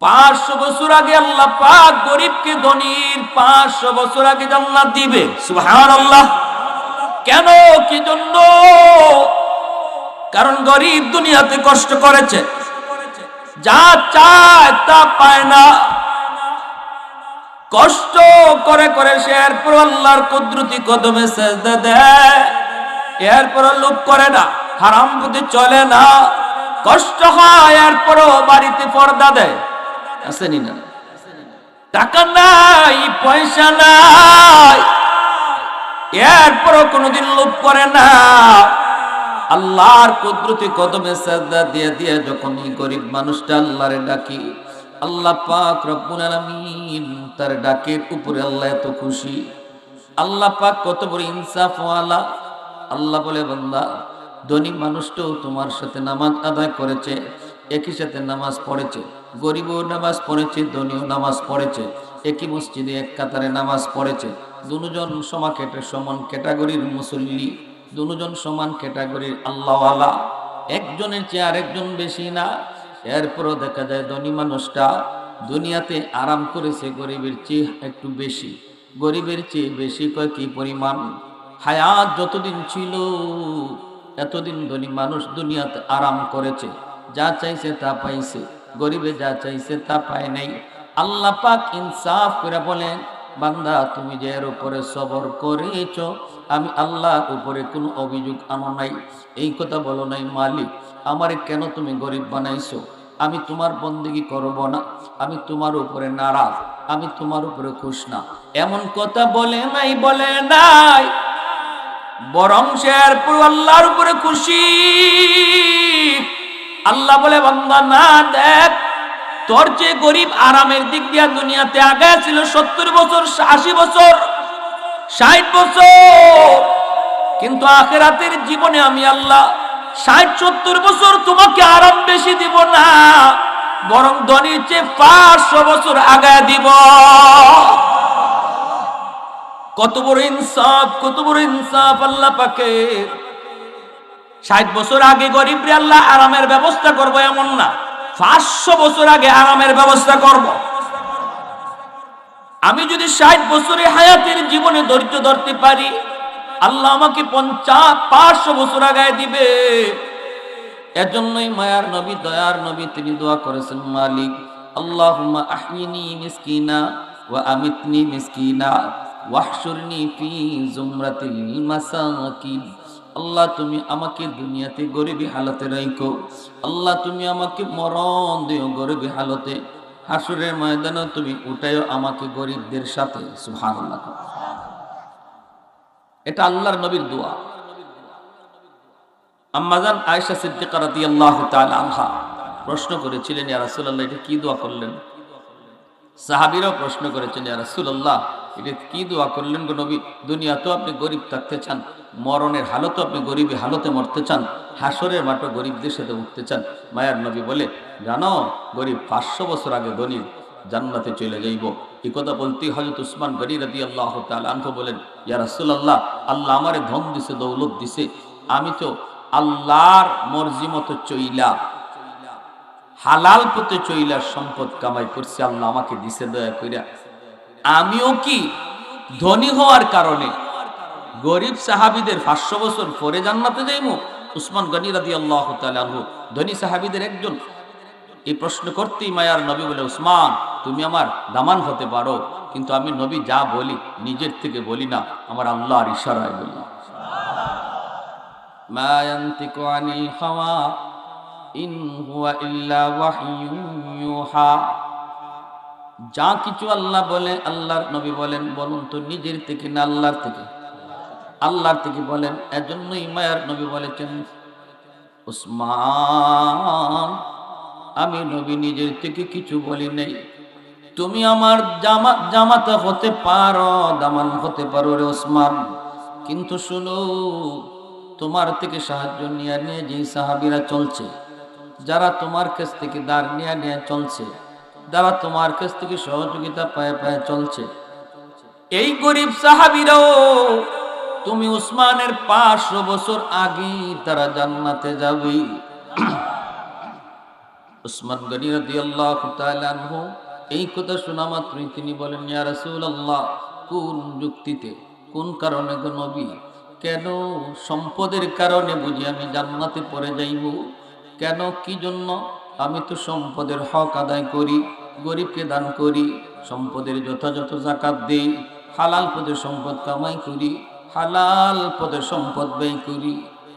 500 বছর আগে আল্লাহ পাক গরিবকে ধনীর 500 বছর আগে জান্নাত দিবে। সুবহানাল্লাহ। কেন, কি জন্য? কারণ গরিব দুনিয়াতে কষ্ট করেছে, যা চায় তা পায় না, কষ্ট করে করে সে এরপর আল্লাহর কুদরতি কদমে সেজদা দেয়, এরপর লোভ করে না, হারাম পথে চলে না, কষ্ট হয় এরপরও বাড়িতে পর্দা দেয়। আসেনি না? টাকা নাই, পয়সা নাই, এরপরও কোনোদিন লোভ করে না। আল্লাহর কুদরতি কদমে সাজদা দিয়ে দিয়ে যখন এই গরিব মানুষটা আল্লাহরে ডাকি, আল্লাহ পাক রব্বুল আলামিন তার ডাকের উপরে আল্লাহ এত খুশি। আল্লাহ পাক কত বড় ইনসাফ ওয়ালা। আল্লাহ বলে, বান্দা, ধনী মানুষটাও তোমার সাথে নামাজ আদায় করেছে, একই সাথে নামাজ পড়েছে, গরিবও নামাজ পড়েছে, ধনীও নামাজ পড়েছে, একই মসজিদে এক কাতারে নামাজ পড়েছে, দুজন সমান ক্যাটাগরির মুসল্লি, দুজন সমান ক্যাটাগরির আল্লাহওয়ালা, একজনের চেয়ে আরেকজন বেশি না। এরপরও দেখা যায় ধনী মানুষটা দুনিয়াতে আরাম করেছে গরিবের চেয়ে একটু বেশি। গরিবের চেয়ে বেশি কয় কি পরিমাণ? হায়াত যতদিন ছিল এতদিন ধনী মানুষ দুনিয়াতে আরাম করেছে, যা চাইছে তা পাইছে, গরিবে যা চাইছে তা পায় নাই। আল্লাহ পাক ইনসাফ করে বলেন, বান্দা, তুমি যে এর উপরে সবর করেছ, আমি আল্লাহর উপরে কোনো অভিযোগ আনো নাই। এই কথা বলো নাই, মালিক আমারে কেন তুমি গরিব বানাইছো, আমি তোমার বন্দেগী করব না, আমি তোমার উপরে নারাজ, আমি তোমার উপরে খুশ না, এমন কথা বলে নাই, বলে নাই। বরং সে এরপর আল্লাহর উপরে খুশি। আল্লাহ বলে, বান্দা না, দেখ, তোর যে গরিব আরামের দিক দিয়া দুনিয়াতে আগে ছিল 70 বছর, 80 বছর, 60 বছর, কিন্তু আখিরাতের জীবনে আমি আল্লাহ 60-70 বছর তোমাকে আরাম বেশি দিব না, বরং ধনীর চেয়ে 500 বছর আগায় দিব। কত বড় ইনসাফ, কত বড় ইনসাফ আল্লাহ পাকের। 60 বছর আগে গরিবরে আল্লাহ আরামের ব্যবস্থা করব এমন না, 500 বছর আগে আরামের ব্যবস্থা করব। আমি যদি 60 বছরে হায়াতের জীবনে ধৈর্য ধরতে পারি, আল্লাহ আমাকে 500 বছর আগায় দিবে। এজন্যই মায়ার নবী, দয়ার নবী, তিনি দোয়া করেছেন, মালিক আল্লাহুম্মা আহইনি মিসকিনা ওয়া আমিতনি মিসকিনা ওয়াহশুরনি ফি জুমরাতিল মাসাকিন। আল্লাহ, তুমি আমাকে দুনিয়াতে গরিবী হালতে রাখো, আল্লাহ তুমি আমাকে মরণ দিও গরিবী হালতে, হাসরের ময়দানে তুমি উঠাইও আমাকে গরিবদের সাথে। সুবহানাল্লাহ। এটা আল্লাহর নবীর দোয়া। আম্মাজান আয়েশা সিদ্দিকা রাদিয়াল্লাহু তাআলা আনহা প্রশ্ন করেছিলেন, ইয়া রাসূলুল্লাহ, এটা কি দোয়া করলেন? সাহাবীরাও প্রশ্ন করেছেন, ইয়া রাসূলুল্লাহ, এটা কি দোয়া করলেন গো নবী? দুনিয়াতেও আপনি গরিব থাকতে চান, মরণের হালতে আপনি গরিবী হালতে মরতে চান, হাসরের মাঠে গরিবদের সাথে উঠতে চান। মায়ার নবী বলে, জানো, গরিব 500 বছর আগে ধনী জান্নাতে চলে যাইব। এই কথা বলতেই হযরত উসমান গনি রাদিয়াল্লাহু তাআলা আনহু বলেন, ইয়া রাসূলুল্লাহ, আল্লাহ আমারে ধন দিছে, দৌলত দিছে, আমি তো আল্লাহর মর্জি মতো চইলা, হালাল পথে চইলা সম্পদ কামাই করছি, আল্লাহ আমাকে দিছে দয়া কইরা। আমিও কি ধনী হওয়ার কারণে গরিব সাহাবীদের 500 বছর পরে জান্নাতে যাইমু? উসমান গনি রাদিয়াল্লাহু তাআলা আনহু ধনী সাহাবীদের একজন। এই প্রশ্ন করতেই মায়ার নবী বলে, উসমান, তুমি আমার দামান হতে পারো, কিন্তু আমি নবী যা বলি নিজের থেকে বলি না, আমার আল্লাহর ইশারায় বলি। মা ইয়ানতিকু আনিল হাওয়া ইন হুয়া ইল্লা ওয়াহয়ুন ইউহা। যা কিছু আল্লাহ বলে, আল্লাহর নবী বলেন, বলুন তো নিজের থেকে না আল্লাহর থেকে? আল্লাহর থেকে বলেন। এজন্যই মায়ার নবী বলেছেন, উসমান, আমি নবী নিজের থেকে কিছু বলি নাই, তুমি আমার জামাতা হতে পারো, দামান হতে পারো রে উসমান, কিন্তু শুনো, তোমার থেকে সাহায্য নিয়ে নিয়ে যে সাহাবীরা চলছে, যারা তোমার কাছ থেকে দাঁড় নিয়ে নিয়ে চলছে, যারা তোমার কাছ থেকে সহযোগিতা পায়ে পায়ে চলছে, এই গরিব সাহাবীরাও তুমি উসমানের 500 বছর আগে তারা জান্নাতে যাবে। উসমান গনি রাদিয়াল্লাহু তাআলা আনহু এই কথা শোনা মাত্রই তিনি বলেন, ইয়া রাসূলুল্লাহ, কোন যুক্তিতে, কোন কারণে গো নবী? কেন? সম্পদের কারণে বুঝি আমি জান্নাতে পড়ে যাইব? কেন, কি জন্য? আমি তো সম্পদের হক আদায় করি, গরিবকে দান করি, সম্পদের যথাযথ যাকাত দেই, হালাল পথে সম্পদ কামাই করি, হালাল পথে সম্পদ ব্যয় করি।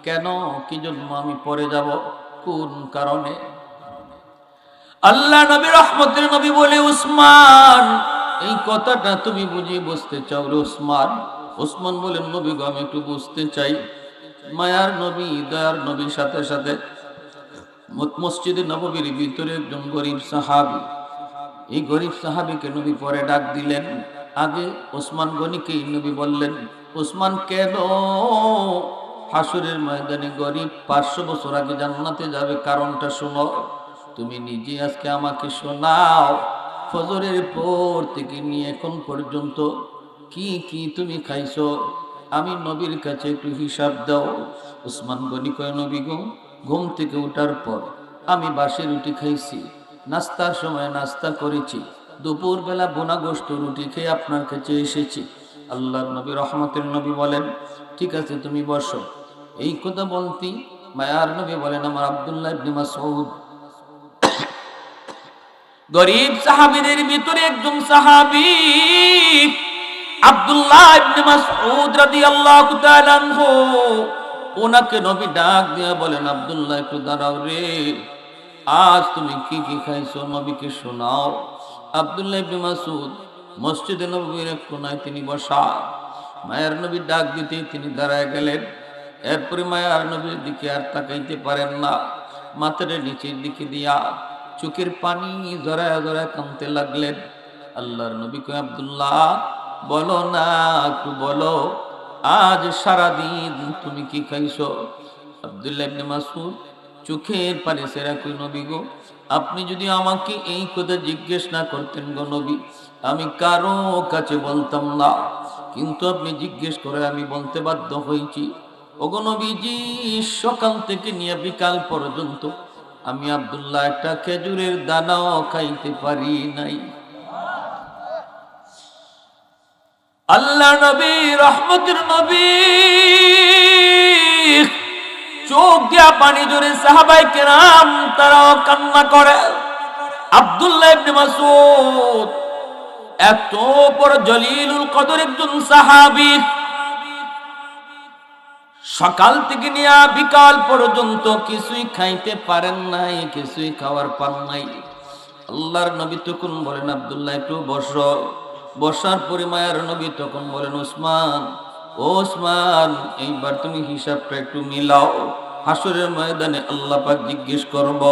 কেন, কি জন্য আমি পড়ে যাব? কোন কারণে? আল্লাহ নবী, রহমতের নবী বলে, উসমান, এই কথাটা তুমি বুঝি বুঝতে চাও রে উসমান? উসমান বলেন, নবী গো, আমি একটু বুঝতে চাই। মায়ার নবী, দয়ার নবীর সাথে সাথে মসজিদে নববীর ভিতরে একজন গরিব সাহাবী, এই গরিব সাহাবীকে নবী পরে ডাক দিলেন। আগে ওসমান গনিকে নবী বললেন, ওসমান, কেন হাসরের ময়দানে গরিব 500 বছর আগে জান্নাতে যাবে? কারণটা শোনো। তুমি নিজে আজকে আমাকে শোনাও, ফজরের পর থেকে নিয়ে এখন পর্যন্ত কি কি তুমি খাইছো? আমি নবীর কাছে একটু হিসাব দাও। ওসমান গনি কয়, নবী গো, ঘুম থেকে ওঠার পর আমি বাসি রুটি খাইছি, নাস্তার সময় নাস্তা করেছি, দুপুর বেলা বোনা গোশত রুটি খেয়ে আপনার কাছে এসেছি। আল্লাহর নবী, রহমতের নবী বলেন, ঠিক আছে, তুমি বসো। এই কথা বলতি মায়ার নবী বলেন, আমার আব্দুল্লাহ ইবনে মাসউদ, গরিব সাহাবীদের ভিতরে একজন সাহাবী, আব্দুল্লাহ ইবনে মাসউদ রাদিয়াল্লাহু তাআলা আনহু, ওনাকে নবী ডাক দিয়ে বলেন, আব্দুল্লাহ, একটু দাঁড়াও রে, আজ তুমি কি কি খাইছো নবীকে শোনাও। আব্দুল্লাহ ইবনে মাসউদ মসজিদে নববীর এক কোনায় তিনি বসা। মায়ার নবী ডাক দিতে তিনি দাঁড়ায় গেলেন। এরপরে মায়ার নবীর দিকে আর তাকাইতে পারেন না, মাথাটা নিচের দিকে দিয়া চোখের পানি জড়ায় জড়ায় কাঁদতে লাগলেন। আল্লাহর নবী কয়, আব্দুল্লাহ, বলো না, একটু বলো, আজ সারাদিন তুমি কি খাইছো? আব্দুল্লাহ ইবনে মাসউদ চোখের পানি ছেড়া কই, নবী গো, আপনি যদি আমাকে এই কথা জিজ্ঞেস না করতেন গো নবী, আমি কারো কাছে বলতাম না, কিন্তু আপনি জিজ্ঞেস করে আমি বলতে বাধ্য হয়েছি। ওগো নবীজি, সকাল থেকে নিয়ে বিকাল পর্যন্ত আমি আব্দুল্লাহ একটা খেজুরের দানাও খাইতে পারি নাই। আল্লাহ নবী, রহমতের নবী, চোখ দিয়া পানি জোরে, সাহাবায়ে কেরাম তারাও কান্না করে। আব্দুল্লাহ ইবনে মাসউদ এত বড় জলিলুল কদর একজন সাহাবী, সকাল থেকে নিয়ে বিকাল পর্যন্ত কিছুই খাইতে পারেন নাই, কিছুই খাওয়ার পান নাই। আল্লাহর নবী তখন বলেন, আব্দুল্লাহ, একটু বসো। বসার পরে মায়ার নবী তখন বলেন, ওসমান, ও ওসমান, এইবার তুমি হিসাবটা একটু মিলাও। হাসরের ময়দানে আল্লাহ পাক জিজ্ঞেস করব,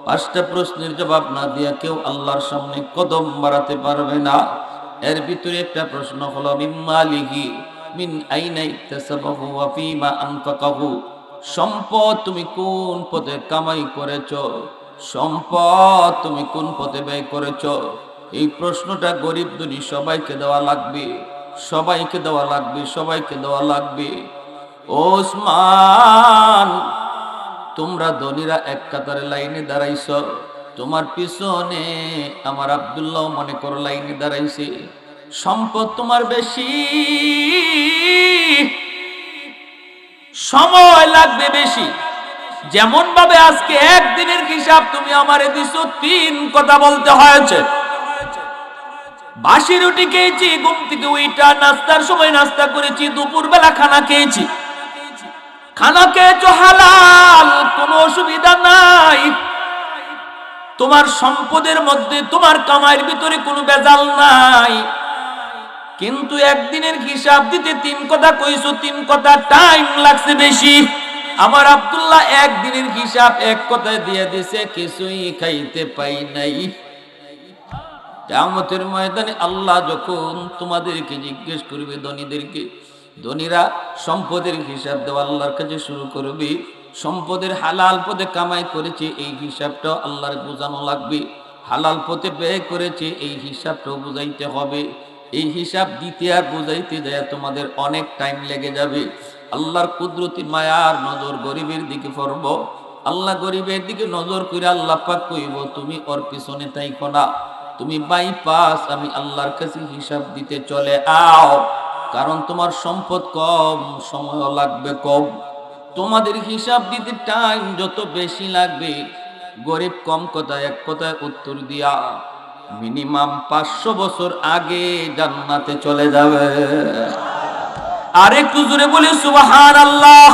5টা প্রশ্নের জবাব না দিয়া কেউ আল্লাহর সামনে কদম বাড়াতে পারবে না। এর ভিতরে একটা প্রশ্ন হলো, মিম্মালিহি মিন আইনা ইকতাসাবাহু ওয়া ফীমা আনফাকাহু, সম্পদ তুমি কোন পথে কামাই করেছো, সম্পদ তুমি কোন পথে ব্যয় করেছো? এই প্রশ্নটা গরিব ধনী সবাইকে দেওয়া লাগবে, সবাইকে দেওয়া লাগবে, সবাইকে দেওয়া লাগবে। ওসমান, তোমরা ধনীরা এক কাতারে লাইনে দাঁড়াইছ, তোমার পিছনে আমার আব্দুল্লাহ মনে করো লাইনে দাঁড়াইছে। সম্পদ তোমার বেশি, সময় লাগবে বেশি। যেমন ভাবে আজকে একদিনের হিসাব তুমি আমারে দিছো, 3 কথা বলতে হয়েছে। বাসি রুটি খেয়েছি, ঘুম থেকে উইটা নাস্তার সময় নাস্তা করেছি, দুপুর বেলা খানা খেয়েছি, খানা খেয়েছো হালাল, কোনো অসুবিধা নাই। তোমার সম্পদের মধ্যে, তোমার কামাইয়ের ভিতরে কোনো বেজাল নাই। কিন্তু একদিনের হিসাব দিতে 3 কথা কইছো, 3 কথা টাইম লাগছে বেশি। আমার আব্দুল্লাহ একদিনের হিসাব এক কথায় দিয়ে দিছে, কিছুই খাইতে পাই নাই। কিয়ামতের ময়দানে আল্লাহ যখন তোমাদেরকে জিজ্ঞেস করবে, ধনীদেরকে, ধনীরা সম্পদের হিসাব দেওয়া আল্লাহর কাছে শুরু করবে। সম্পদের হালাল পথে কামাই করেছে, এই হিসাবটাও আল্লাহর বোঝানো লাগবে। হালাল পথে ব্যয় করেছে, এই হিসাবটাও বুঝাইতে হবে। এই হিসাব দিতে আর বুঝাইতে যায় তোমাদের অনেক টাইম লেগে যাবে। আল্লাহর কুদরতি মায়ার নজর গরিবের দিকে পড়ব। আল্লাহ গরিবের দিকে নজর করে আল্লাহ পাক কইব তুমি ওর পিছনে তাইকো না, তুমি বাইপাস, আমি আল্লাহর কাছে হিসাব দিতে চলে আও। কারণ তোমার সম্পদ কম, সময় লাগবে কম, তোমাদের হিসাব দিতে টাইম যত বেশি লাগবে। গরিব কম কথায় এক কথায় উত্তর দিয়া মিনিমাম 500 বছর আগে জান্নাতে চলে যাবে। আর একটু জোরে বলি সুবহানাল্লাহ।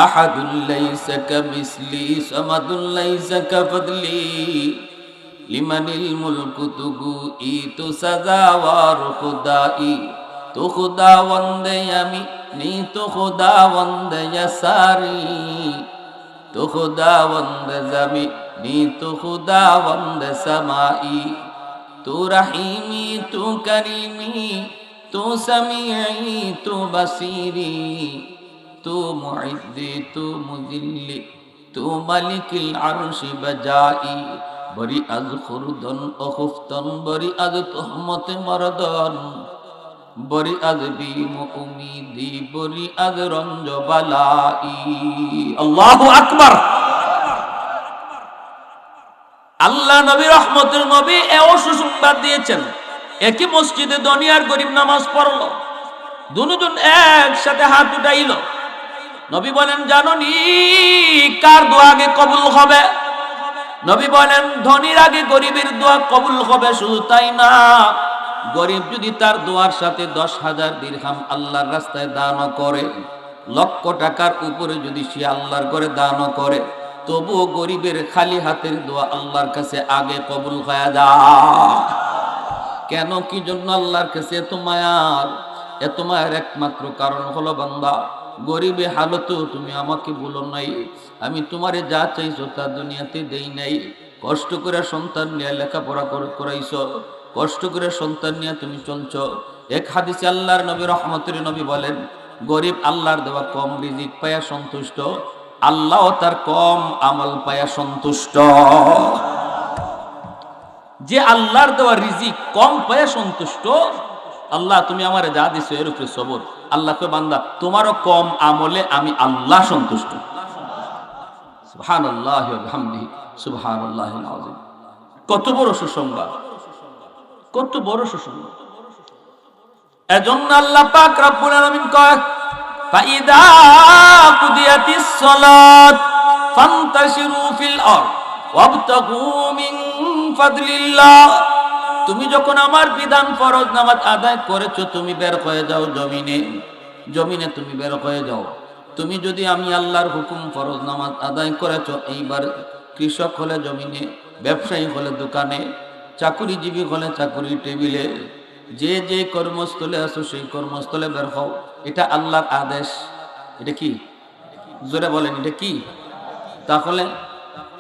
আহাদুল লাইসা কামিসলি সামাদুল লাইসা কাফদলি লিমানিল মুলকু তুগু ইতু সাজাওয়ার খুদাই তো খুদাওয়ান্দে আমি নি তো খুদাওয়ান্দে ইয়াসারি তো খুদাওয়ান্দে জামি নি তো খুদাওয়ান্দে সামাই তু রহিমি তু করিমি তু সামিঈ তু বসিরি তু মুইদ্দি তু মুযিল্লি তু মালিকিল আরশি বাজাই বরি আজ খুরদন ও খুফতন বরি আজ তুহমতে মরদন বরি আজ বিম উমিদি বরি আজ রঞ্জ বালাই। আল্লাহু আকবার। আল্লাহ নবী রহমতের নবী এও সুসংবাদ দিয়েছেন। একই মসজিদে দুনিয়ার গরিব নামাজ পড়লো, দুজন একসাথে হাত উঠাইল। নবী বলেন জানো নি কার দোয়া আগে কবুল হবে? নবী বলেন ধনীর আগে গরিবের দোয়া কবুল হবে। শুধু তাই না, গরিব যদি তার দোয়ার সাথে 10,000 দিরহাম আল্লাহর রাস্তায় দান করে, লক্ষ টাকার উপরে যদি সে আল্লাহর করে দান করে, তবুও গরিবের খালি হাতের দোয়া আল্লাহর কাছে আগে কবুল হয়ে যায়। কেন, কি জন্য আল্লাহর কাছে এত মায়ার? এত মায়ের একমাত্র কারণ হলো বান্দা গরিবে হালতো তুমি আমাকে বলো নাই, আমি তোমারে যা চাইছো তা দুনিয়াতে দেই নাই। কষ্ট করে সন্তান নিয়ে লেখাপড়া করাইছো, কষ্ট করে সন্তান নিয়ে তুমি চলছো। এক হাদিসে আল্লাহর নবী রহমতের নবী বলেন গরিব আল্লাহর দেওয়া কম রিজিক পায়া সন্তুষ্ট, আল্লাহ তার কম আমল পায়া সন্তুষ্ট। যে আল্লাহর দেওয়া রিজিক কম পায়া সন্তুষ্ট, আল্লাহ তুমি আমারে যা দিছো এর উপরে সবর। আল্লাহ কয় বান্দা তোমারও কম আমলে আমি আল্লাহ সন্তুষ্ট। সুবহানাল্লাহি ওয়া বিহামদিহি সুবহানাল্লাহিল আযীম। কত বড় সুসংবাদ, কত বড় সুসংবাদ। এজন্য আল্লাহ পাক রব্বুল আলামিন কয় ফাইদা কুদিয়াতিস সালাত ফান্তাশিরু ফিল আরদ ওয়াবতাগু মিন ফাদলিল্লাহ। তুমি যখন আমার বিধান ফরজ নামাজ আদায় করেছো, তুমি বের হয়ে যাও জমিনে, জমিনে তুমি বের হয়ে যাও। তুমি যদি আমি আল্লাহর হুকুম ফরজ নামাজ আদায় করেছো, এইবার কৃষক হলে জমিনে, ব্যবসায়ী হলে দোকানে, চাকুরিজীবী হলে চাকুরি টেবিলে, যে যে কর্মস্থলে আছো সেই কর্মস্থলে বের হও। এটা আল্লাহর আদেশ। এটা কি? জোরে বলেন, এটা কি? তাহলে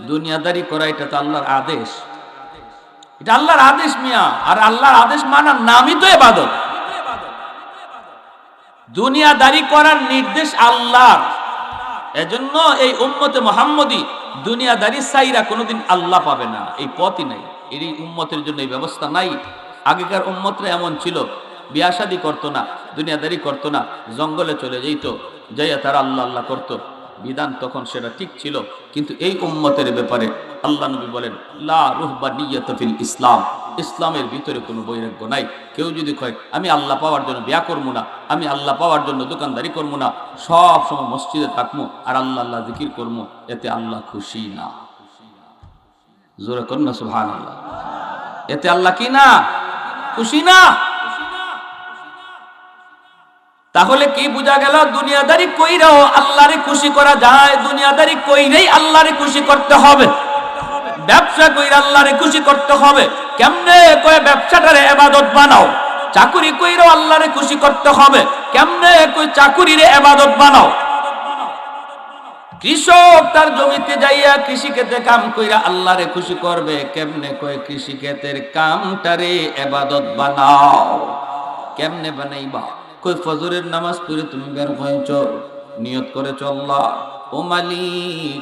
দুনিয়াদারি করা এটা তো আল্লাহর আদেশ। এটা আল্লাহর আদেশ মিয়া। আর আল্লাহর আদেশ মানার নামই তো ইবাদত। দুনিয়াদারি করার নির্দেশ আল্লাহর। এজন্য এই উম্মতে মুহাম্মদী দুনিয়াদারি সাইরা কোনোদিন আল্লাহ পাবে না, এই পথই নাই। এই উম্মতের জন্য এই ব্যবস্থা নাই। আগেকার উম্মতরা এমন ছিল, বিয়া শাদী করতো না, দুনিয়াদারি করতো না, জঙ্গলে চলে যেত, যাইয়া তারা আল্লাহ আল্লাহ করতো। বিধান তখন সেটা ঠিক ছিল। কিন্তু এই উম্মতের ব্যাপারে আল্লাহ নবী বলেন লা রুহবানিয়াতা ফিল ইসলাম, ইসলামের ভিতরে কোনো বৈরাগ্য নাই। কেউ যদি কয় আমি আল্লাহ পাওয়ার জন্য বিয়া করবো না, আমি আল্লাহ পাওয়ার জন্য দোকানদারি করবো না, সব সময় মসজিদে থাকবো আর আল্লাহ আল্লাহ জিকির করবো, এতে আল্লাহ খুশি না। জোরে কর না সুবহানাল্লাহ। এতে আল্লাহ কি না? খুশি না। তাহলে কি বোঝা গেল? দুনিয়াদারি কইরাও আল্লাহরে খুশি করা যায়, দুনিয়াদারি কইরেই আল্লাহরে খুশি করতে হবে। ব্যবসা কইরা আল্লাহরে খুশি করতে হবে। কেমনে? কয় ব্যবসাটারে ইবাদত বানাও। চাকুরি কইরাও আল্লাহরে খুশি করতে হবে। কেমনে? কই চাকুরিরে ইবাদত বানাও। কৃষক তার জমিতে যাইয়া কৃষি ক্ষেতে কাম কইরা আল্লাহরে খুশি করবে। কেমনে? কয় কৃষি ক্ষেতের কামটারে ইবাদত বানাও। কেমনে বানাইবা? কই ফজরের নামাজ পড়ে তুমি বের হয়েছো, নিয়ত করেছো আল্লাহ ও মালিক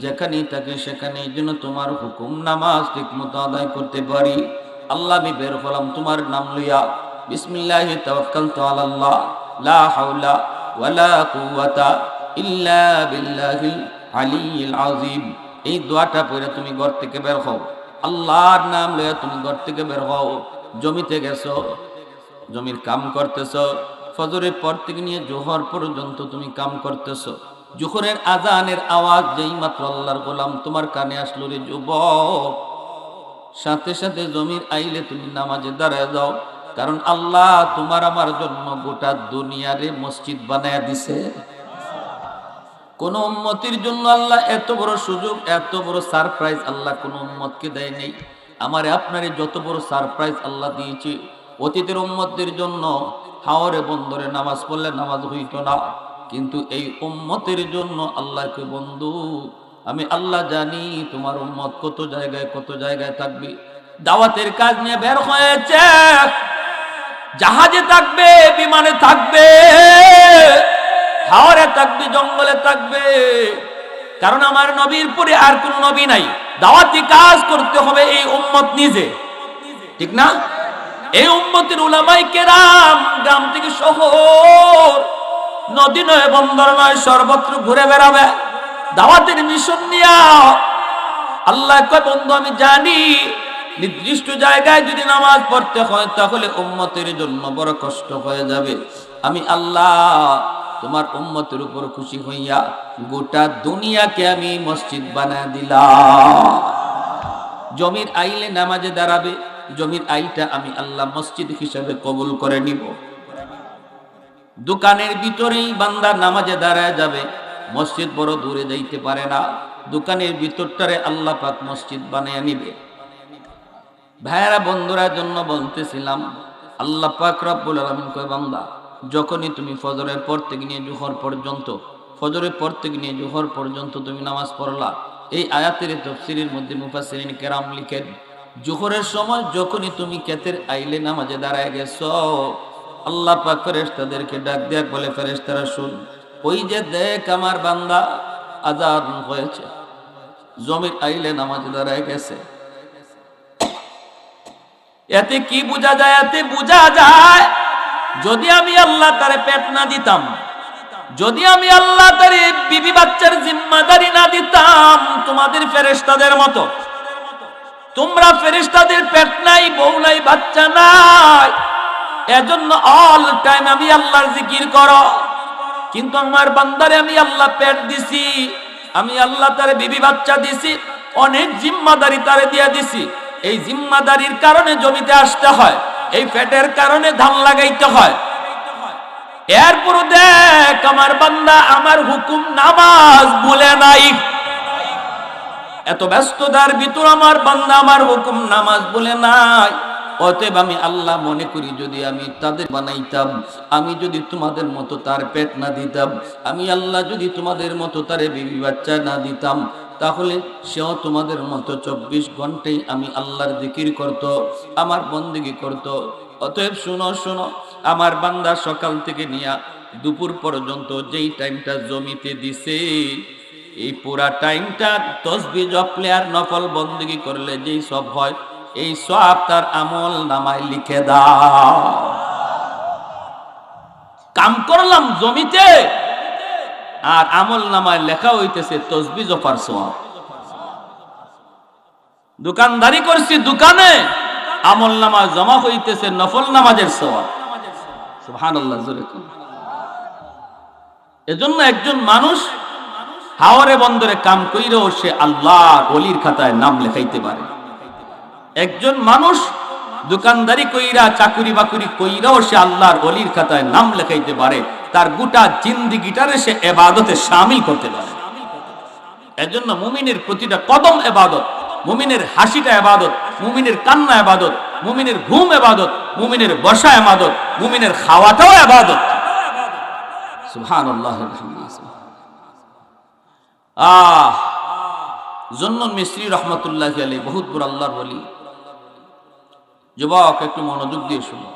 যেখানেই থাকে সেখানে যেন তোমার হুকুম নামাজ ঠিক মতো আদায় করতে পারি। আল্লাহ আমি বের হলাম তোমার নাম লইয়া, বিসমিল্লাহি তাওয়াক্কালতু আলাল্লাহ লা হাওলা ওয়ালা কুওয়াতা ইল্লা বিল্লাহিল আলিয়্যিল আযীম। এই দোয়াটা পড়ে তুমি ঘর থেকে বের হও, আল্লাহর নাম লয়ে তুমি ঘর থেকে বের হও। জমিতে গেছো, জমির কাম করতেছো, ফজরের পর থেকে নিয়ে জোহর পর্যন্ত তুমি কাম করতেছো। জোহরের আজানের আওয়াজ যেই মাত্র আল্লাহর গোলাম তোমার কানে আসলো, রে যুবক, সাথে সাথে জমির আইলে তুমি নামাজে দাঁড়ায় যাও। কারণ আল্লাহ তোমার আমার জন্য গোটা দুনিয়ারে মসজিদ বানায় দিছে। কোন উম্মতির জন্য আল্লাহ এত বড় সুযোগ, এত বড় সারপ্রাইজ আল্লাহ কোন উম্মতকে দেয় নাই। আমারে আপনারে যত বড় সারপ্রাইজ আল্লাহ দিয়েছে, অতীতের উম্মতদের জন্য হাওরে বন্দরে নামাজ পড়লে নামাজ হইতো না, কিন্তু এই উম্মতের জন্য আল্লাহকে, বন্ধু আমি আল্লাহ জানি তোমার উম্মত কত জায়গায় থাকবে। দাওয়াতের কাজ নিয়ে বের হয়েছে, জাহাজে থাকবে, বিমানে থাকবে, হাওরে থাকবে, জঙ্গলে থাকবে। কারণ আমার নবীর পরে আর কোন নবী নাই। দাওয়াতি কাজ করতে হবে এই উম্মত নিজে, ঠিক না? এই উম্মতের উলামায়ে কেরাম গ্রাম থেকে শহর, নদী নয়, বন্দর নয়, সর্বত্র ঘুরে বেড়াবে দাওয়াতের মিশন নিয়া। আল্লাহ কয়, বন্ধু আমি জানি নির্দিষ্ট জায়গায় যদি নামাজ পড়তে হয় তাহলে উম্মতের জন্য বড় কষ্ট হয়ে যাবে। আমি আল্লাহ তোমার উম্মতের উপর খুশি হইয়া গোটা দুনিয়াকে আমি মসজিদ বানায় দিলাম। জমির আইলে নামাজে দাঁড়াবে, জমির আইলটা আমি আল্লাহ মসজিদ হিসাবে কবুল করে নিব। দোকানের ভিতরেই বান্দা নামাজে দাঁড়ায় যাবে, মসজিদ বড় দূরে যাইতে পারে না, দোকানের ভিতরটারে আল্লাহ পাক মসজিদ বানিয়ে নিবে। ভাইয়েরা বন্ধুরা জন্য বলতেছিলাম, আল্লাহ পাক রব্বুল আলামিন কয়, বান্দা যখনই তুমি ফজরের পর থেকে নিয়ে জোহর পর্যন্ত, ফজরের পর থেকে নিয়ে জোহর পর্যন্ত তুমি নামাজ পড়লা, এই আয়াতের তাফসীরের মধ্যে মুফাসসিরিন কেরাম লিখেন, জোহরের সময় যখনই তুমি ক্ষেতের আইলে নামাজে দাঁড়ায় গেছো, আল্লাহ পাক ফেরেশতাদেরকে ডাক দেয়া বলে, ফেরেশতারা শুন, ওই যে দেখ আমার বান্দা আযান হয়েছে, জমির আইলে নামাজে দাঁড়ায় গেছে। এতে কি বোঝা যায়? এতে বোঝা যায় যদি আমি আল্লাহ তারে পেট না দিতাম, যদি আমি আল্লাহ তারে বিবি বাচ্চার জিম্মাদারি না দিতাম, তোমাদের ফেরেশতাদের মতো, তোমরা ফেরেশতাদের পেট নাই, বউ নাই, বাচ্চা নাই, এজন্য অল টাইম আমি আল্লাহর জিকির করো। কিন্তু আমার বান্দারে আমি আল্লাহ পেট দিছি, আমি আল্লাহ তারে বিবি বাচ্চা দিছি, অনেক জিম্মাদারি তারে দিয়ে দিছি। এই জিম্মাদারির কারণে জমিতে আসতে হয়, এই পেটের কারণে ধান লাগাইতে হয়। এরপর দেখ আমার বান্দা আমার হুকুম নামাজ ভুলে নাই। এত ব্যস্ততার ভিতর আমার বান্দা আমার হুকুম নামাজ ভুলে নাই। অতএব আমি আল্লাহ মনে করি, যদি আমি তাদের বানাইতাম, আমি যদি তোমাদের মতো তার পেট না দিতাম, আমি আল্লাহ যদি তোমাদের মতো তারে বিবি বাচ্চা না দিতাম, তাহলে সেও তোমাদের মতো 24 ঘন্টাই আমি আল্লাহর জিকির করত, আমার বন্দেগী করত। অতএব শুনো শুনো, আমার বান্দা সকাল থেকে নিয়া দুপুর পর্যন্ত যেই টাইমটা জমিতে দিছে, এই পুরা টাইমটা তাসবিহ জপলে আর নফল বন্দেগী করলে যেই সব হয়, এই সব তার আমল নামায় লিখে দাও। কাম করলাম জমিতে আর আমল নামায় লেখা হইতেছে তাসবিহ জপার সওয়াব। দোকানদারি করছি, দোকানে আমল নামায় জমা হইতেছে নফল নামাজের সওয়াব। সুবহানাল্লাহ, জোরে কোন। এজন্য একজন মানুষ হাওরে বন্দরে কাম কইরেও সে আল্লাহর ওলির খাতায় নাম লেখাইতে পারে। একজন মানুষ দোকানদারি কইরা, চাকরি বাকরি কইরাও সে আল্লাহর ওলির খাতায় নাম লেখাইতে পারে। তার গোটা জিন্দেগিটারে সে ইবাদতে শামিল করতে পারে। এজন্য মুমিনের প্রতিটা কদম ইবাদত, মুমিনের হাসিটা ইবাদত, মুমিনের কান্না ইবাদত, মুমিনের ঘুম ইবাদত, মুমিনের বসা ইবাদত, মুমিনের খাওয়াটাও ইবাদত। সুবহানাল্লাহ। জুন্নুন মিসরি রহমাতুল্লাহি আলাইহি বহুত বড় আল্লাহর ওলি। যুবক একটু মনোযোগ দিয়ে শুনো,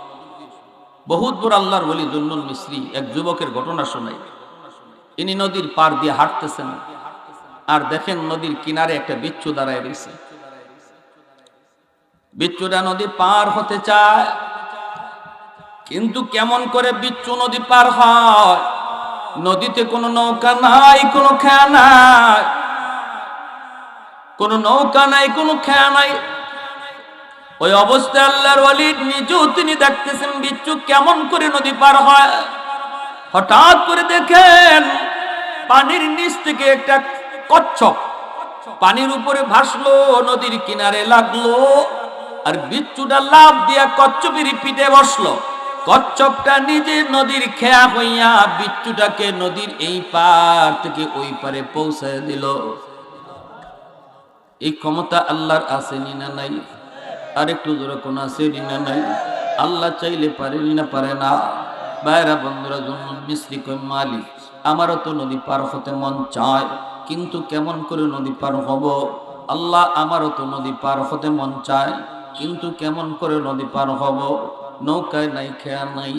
বহুত বড় আল্লাহর ওলি জুন্নুন মিসরি এক যুবকের ঘটনা শোনাই। ইনি নদীর পার দিয়ে হাঁটতেছেন, আর দেখেন নদীর কিনারে একটা বিচ্ছু দাঁড়ায় রয়েছে। বিচ্ছুটা নদী পার হতে চায়, কিন্তু কেমন করে বিচ্ছু নদী পার হয়? নদীতে কোনো নৌকা নাই, কোনো খেয়া নাই, কোনো নৌকা নাই, কোনো খেয়া নাই। ওই অবস্থায় আল্লাহর ওয়ালি নিজেও তিনি দেখতেছেন বিচ্ছু কেমন করে নদী পার হয়। হঠাৎ করে দেখেন পানির নিচ থেকে একটা কচ্ছপ পানির উপরে ভাসলো, নদীর কিনারে লাগলো, আর বিচ্ছুটা লাফ দিয়া কচ্ছপের পিঠে বসলো। কচ্ছপটা নিজে নদীর খেয়া হইয়া বিচ্ছুটাকে নদীর এই পার থেকে ওই পারে পৌঁছায় দিল। এই ক্ষমতা আল্লাহর আসেনি না নাই? আর একটু জোরে কোন আসেনি না নাই? আল্লাহ চাইলে পারেনি না পারে না? বাইরা বন্ধুরা, জুন্নুন মিসরি কই মালিক, আমারও তো নদী পার হতে মন চায়, কিন্তু কেমন করে নদী পার হব? আল্লাহ, আমারও তো নদী পার হতে মন চায়, কিন্তু কেমন করে নদী পার হব? নৌকায় নাই, খেয়া নাই।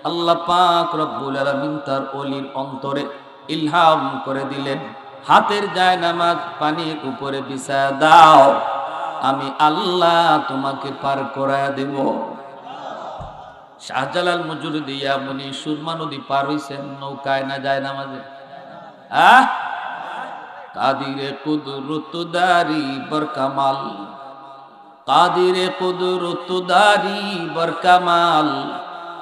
আল্লাহ পাক রব্বুল আলামিন তার ওলির অন্তরে ইলহাম করে দিলেন, হাতের জায়নামাজ পানির উপরে বিছায়া দাও, আমি আল্লাহ তোমাকে পার করায়া দেব। শাহজালাল মুজুরিদিয়া মুনি সুরমা নদী পার হইছেন নৌকায় না জায়নামাজে? কাদিরে কুদরত দারি বরকামাল, কাদিরে কুদরত দারি বরকামাল,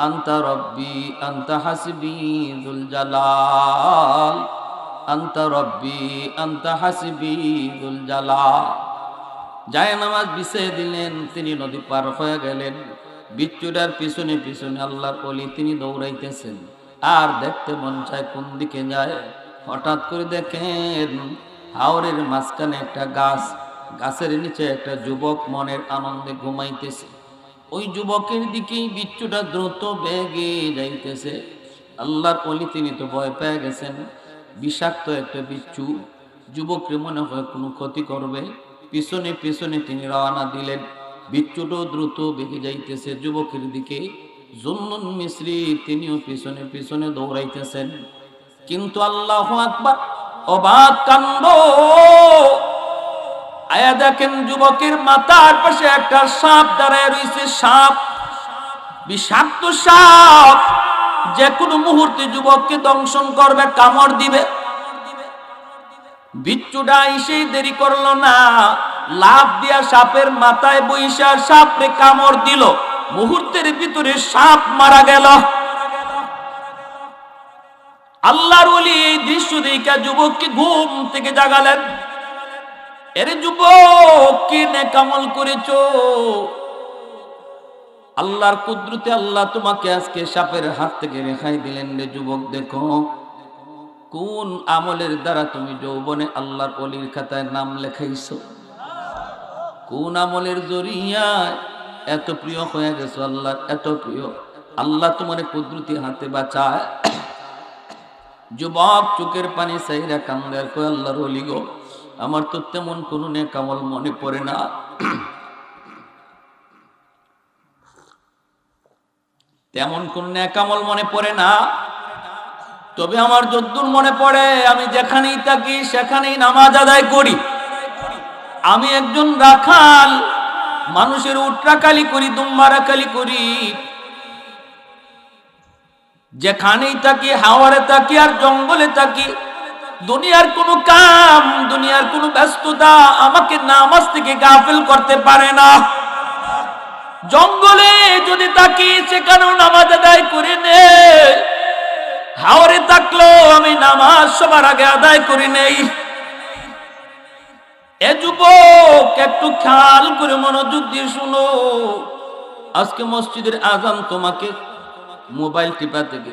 আনতা রব্বি আনতা হাসবি যুল জালাল, আনতা রব্বি আনতা হাসবি যুল জালাল। জায়নামাজ বিছিয়ে দিলেন, তিনি নদী পার হয়ে গেলেন। বিচ্ছুটার পিছনে পিছনে আল্লাহর ওলি তিনি দৌড়াইতেছেন, আর দেখতে মন চায় কোন দিকে যায়। হঠাৎ করে দেখেন হাওরের মাঝখানে একটা গাছ, গাছের নিচে একটা যুবক মনের আনন্দে ঘুমাইতেছে। ওই যুবকের দিকেই বিচ্ছুটা দ্রুত বেগে যাইতেছে। আল্লাহর ওলি তিনি তো ভয় পেয়ে গেছেন, বিষাক্ত একটা বিচ্ছু, যুবককে মনে হয় কোনো ক্ষতি করবে। পিছনে পিছনে তিনি রওনা দিলেন। বিচ্ছুটো দ্রুত বেগে যাইতেছে যুবকের দিকে। জুন্নুন মিসরি তিনিও পিছনে পিছনে দৌড়াইতেছেন। কিন্তু আল্লাহু আকবার, অবাক কাণ্ড! আয়া দেখেন যুবকের মাথার পাশে একটা সাপ দাঁড়ায় রয়েছে। সাপ, বিষাক্ত সাপ, যে কোনো মুহূর্তে যুবককে দংশন করবে, কামড় দিবে। বিচ্ছুটা এসেই দেরি করলো না, লাফ দিয়া সাপের মাথায় বইসা সাপরে কামড় দিল। মুহূর্তের ভিতরে সাপ মারা গেল। আল্লাহর ওলি এই দৃশ্য দেখে যুবককে ঘুম থেকে জাগালেন। এরে যুবক, কি নেকামল করেছো? আল্লাহর কুদরতে আল্লাহ তোমাকে আজকে সাপের হাত থেকে রেহাই দিলেন রে যুবক। দেখো কোন আমলের দ্বারা তুমি যৌবনে আল্লাহর ওলির খাতায় নাম লেখাইছো, কোন আমলের জরিয়ায় এত প্রিয় হয়ে গেছো আল্লাহর, এত প্রিয়। আল্লাহ তোমার কুদরতি হাতে বাঁচায়। যুবক চোখের পানি চাইরা কান্দে আর কয়, আল্লাহর ওলি গো, আমার তো তেমন কোনো নেকামল মনে পড়ে না, তেমন কোন নেকামল মনে পড়ে না। তবে আমার যদ্দুর মনে পড়ে, আমি যেখানেই থাকি সেখানেই নামাজ আদায় করি। আমি একজন রাখাল, মানুষের উট রাখালি করি, দুম্বা রাখালি করি। যেখানেই থাকি, হাওয়ারে থাকি আর জঙ্গলে থাকি, দুনিয়ার কোনো কাম, দুনিয়ার কোনো ব্যস্ততা আমাকে নামাজ থেকে গাফিল করতে পারে না। জঙ্গলে যদি থাকি সেখানেও নামাজ আদায় করে নে, হাওরে থাকলেও আমি নামাজ সবার আগে আদায় করি নেই। এ যুবক, একটু খেয়াল করে মনোযোগ দিয়ে শুনো। আজকে মসজিদের আজান তোমাকে মোবাইল টিপা থেকে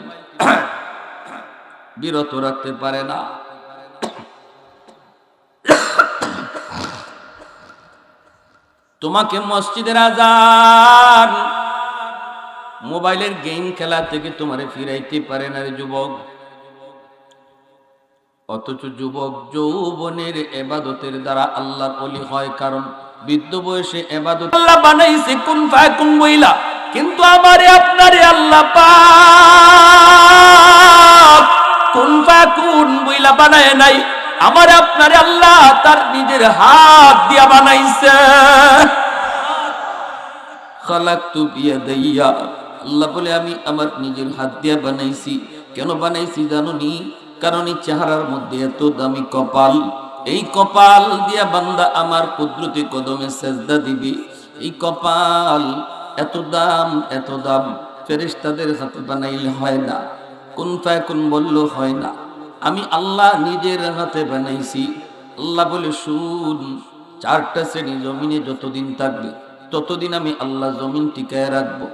বিরত রাখতে পারে না। তোমাকে মসজিদের আজান মোবাইলের গেম খেলা থেকে তোমারে ফিরাইতে পারে না রে যুবক। অথচ যুবক যৌবনের ইবাদতের দ্বারা আল্লাহর ওলি হয়, কারণ বৃদ্ধ বয়সে ইবাদত আল্লাহ বানাইছে কুন ফায়াকুন বইলা, কিন্তু আমারে আপনারে আল্লাহ পাক কুন ফায়াকুন বইলা বানায় নাই। আমারে আপনারে আল্লাহ তার নিজের হাত দিয়া বানাইছে। খালাকতু বিয়াদাইয়া, আল্লাহ বলে আমি আমার নিজের হাত দিয়া বানাইছি। কেন বানাইছি জানোনি? কারণ এই চেহারার মধ্যে এত দামি কপাল, এই কপাল দিয়া বান্দা আমার কুদরতি কদমে সেজদা দিবি। এই কপাল এত দাম, এত দাম, ফেরেশতাদের হাতে বানাইলে হয় না, কুন ফায়াকুন বললেও হয় না। আমি আল্লাহ নিজের হাতে বানাইছি। আল্লাহ বলে, শুন, 4টা শ্রেণী জমিনে যতদিন থাকবে ততদিন আমি আল্লাহ জমিন টিকায় রাখবো।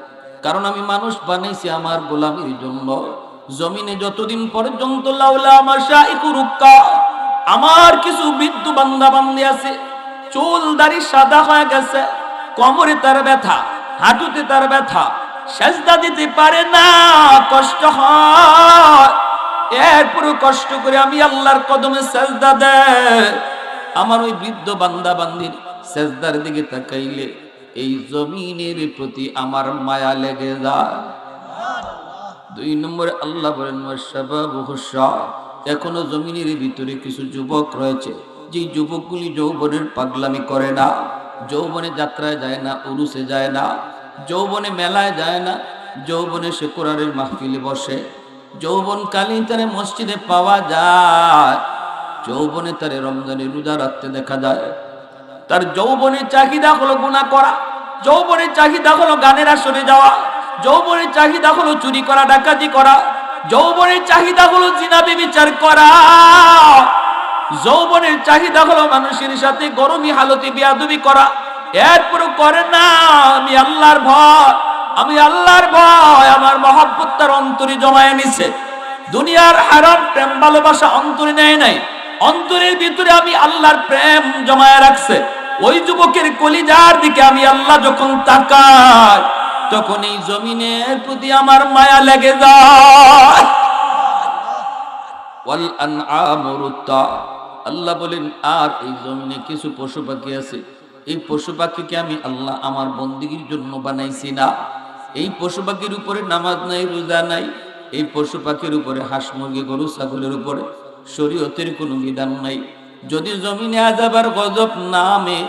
কারণ আমি মানুষ বানাইছি আমার গোলামির জন্য। জমিনে যতদিন পর্যন্ত লাউলা মাশাইকু রুক্কা, আমার কিছু বৃদ্ধ বান্দা বান্দি আছে, চুল দাড়ি সাদা হয়ে গেছে, কোমরে তার ব্যথা, হাঁটুতে তার ব্যথা, সেজদা দিতে পারে না, কষ্ট হয়। এরপরে কষ্ট করে আমি আল্লাহর কদমে সেজদা দেয়। আমার ওই বৃদ্ধ বান্দা বান্দির সেজদার দিকে তাকাইলে এই জমিনের প্রতি আমার মায়া লেগে যায়। 2 নম্বরে আল্লাহ বলেন, এখনো জমিনের ভিতরে কিছু যুবক রয়েছে, যে যুবকগুলি যৌবনের পাগলামি করে না, যৌবনে যাত্রায় যায় না, উরুসে যায় না, যৌবনে মেলায় যায় না, যৌবনে সে কোরআনের মাহফিলে বসে, যৌবন কালী তারে মসজিদে পাওয়া যায়, যৌবনে তারে রমজানে রোজা রাখতে দেখা যায়। তার যৌবনের চাহিদা হলো গুনাহ করা, যৌবনের চাহিদা হলো গানের আসরে যাওয়া, যৌবনের চাহিদা হলো চুরি করা, ডাকাতি করা, যৌবনের চাহিদা হলো জিনা ব্যভিচার করা, যৌবনের চাহিদা হলো মানুষের সাথে গরমি হালতে বেয়াদবি করা। এরপরও করে না। আমি আল্লাহর ভয়, আমি আল্লাহর ভয় আমার মহব্বত তার অন্তরে জমায়ে নিছে। দুনিয়ার হারাম প্রেম ভালোবাসা অন্তরে নেয় নাই, অন্তরের ভিতরে আমি আল্লাহর প্রেম জমায়ে রাখছে। ওই যুবকের কলিজার দিকে আমি আল্লাহ যখন তাকাই, তখন এই জমিনের প্রতি আমার মায়া লেগে যায়। ওয়াল আনআমুরুত্তা, আল্লাহ বলেন, আর এই জমিনে কিছু পশু পাখি আছে, এই পশু পাখিকে আমি আল্লাহ আমার বন্দিগির জন্য বানাইছি না। এই পশু পাখির উপরে নামাজ নাই, রোজা নাই, এই পশু পাখির উপরে হাঁস মুরগি গরু ছাগলের উপরে শরীয়তের কোনো বিধান নাই। যদি জমিনে আযাবার গজব নামে,